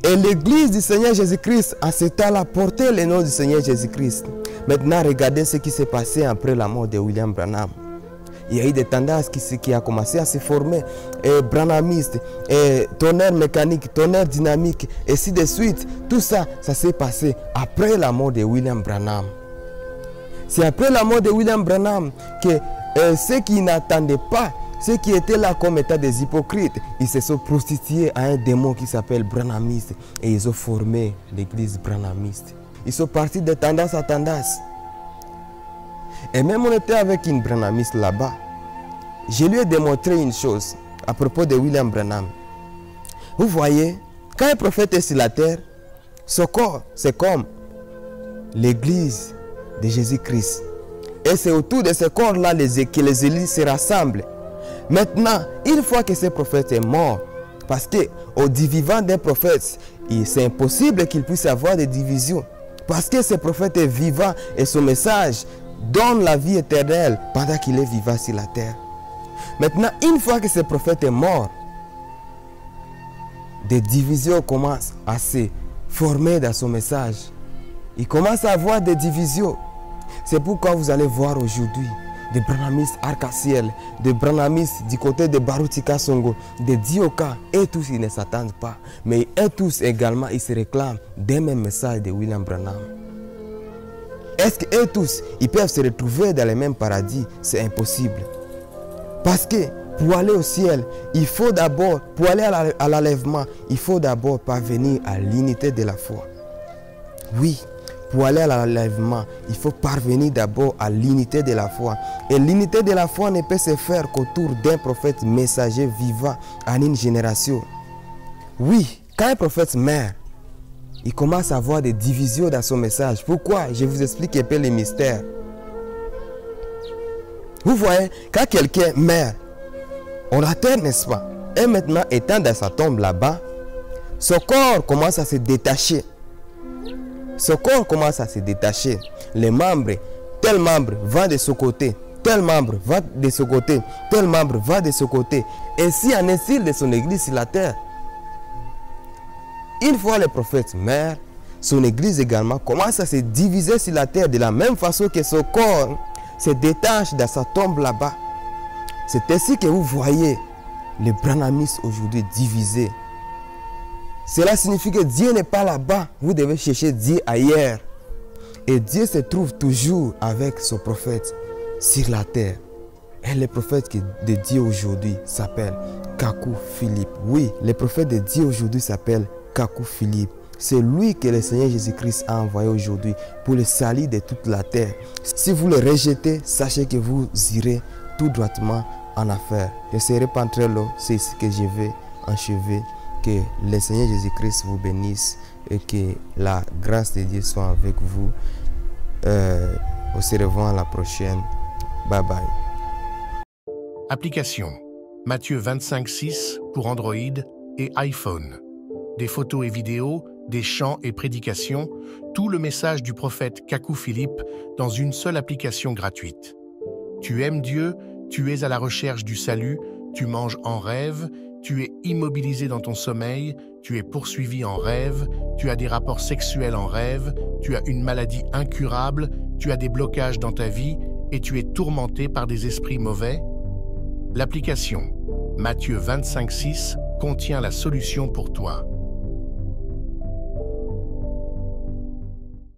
Et l'église du Seigneur Jésus-Christ, à ce temps-là, portait le nom du Seigneur Jésus-Christ. Maintenant, regardez ce qui s'est passé après la mort de William Branham. Il y a eu des tendances qui ont commencé à se former, branhamiste, tonnerre mécanique, tonnerre dynamique, et ainsi de suite. Tout ça, ça s'est passé après la mort de William Branham. C'est après la mort de William Branham que ceux qui n'attendaient pas, ceux qui étaient là comme étant des hypocrites, ils se sont prostitués à un démon qui s'appelle branhamiste, et ils ont formé l'église branhamiste. Ils sont partis de tendance à tendance. Et même on était avec une branhamiste là-bas. Je lui ai démontré une chose à propos de William Branham. Vous voyez, quand un prophète est sur la terre, son corps, c'est comme l'église de Jésus-Christ. Et c'est autour de ce corps-là que les églises se rassemblent. Maintenant, une fois que ce prophète est mort, parce qu'au dit vivant d'un prophète, c'est impossible qu'il puisse avoir des divisions. Parce que ce prophète est vivant et son message donne la vie éternelle pendant qu'il est vivant sur la terre. Maintenant, une fois que ce prophète est mort, des divisions commencent à se former dans son message. Il commence à avoir des divisions. C'est pourquoi vous allez voir aujourd'hui des branhamistes arc-en-ciel, des branhamistes du côté de Barutika Songo, des Dioka, et tous ils ne s'attendent pas. Mais eux tous également, ils se réclament des mêmes messages de William Branham. Est-ce qu'eux tous, ils peuvent se retrouver dans le même paradis? C'est impossible. Parce que pour aller au ciel, il faut d'abord, pour aller à l'enlèvement, il faut d'abord parvenir à l'unité de la foi. Oui, pour aller à l'enlèvement, il faut parvenir d'abord à l'unité de la foi. Et l'unité de la foi ne peut se faire qu'autour d'un prophète messager vivant en une génération. Oui, quand un prophète meurt, il commence à avoir des divisions dans son message. Pourquoi? Je vous explique un peu les mystères. Vous voyez, quand quelqu'un meurt, on l'enterre, n'est-ce pas? Et maintenant, étant dans sa tombe là-bas, son corps commence à se détacher. Son corps commence à se détacher. Les membres, tel membre va de ce côté, tel membre va de ce côté, tel membre va de ce côté. Ainsi en est-il de son église sur la terre. Une fois le prophète meurt, son église également commence à se diviser sur la terre de la même façon que son corps se détache dans sa tombe là-bas. C'est ainsi que vous voyez les branhamistes aujourd'hui divisés. Cela signifie que Dieu n'est pas là-bas. Vous devez chercher Dieu ailleurs. Et Dieu se trouve toujours avec son prophète sur la terre. Et le prophète de Dieu aujourd'hui s'appelle Kakou Philippe. Oui, le prophète de Dieu aujourd'hui s'appelle Kakou Philippe. C'est lui que le Seigneur Jésus-Christ a envoyé aujourd'hui pour le salut de toute la terre. Si vous le rejetez, sachez que vous irez tout droitement en affaire. Je serai Pantrello, c'est ici que je vais achever. Que le Seigneur Jésus-Christ vous bénisse et que la grâce de Dieu soit avec vous. On se revoit à la prochaine. Bye bye. Application Matthieu 25:6 pour Android et iPhone. Des photos et vidéos, des chants et prédications, tout le message du prophète Kakou Philippe dans une seule application gratuite. Tu aimes Dieu, tu es à la recherche du salut, tu manges en rêve, tu es immobilisé dans ton sommeil, tu es poursuivi en rêve, tu as des rapports sexuels en rêve, tu as une maladie incurable, tu as des blocages dans ta vie et tu es tourmenté par des esprits mauvais? L'application Matthieu 25:6 contient la solution pour toi.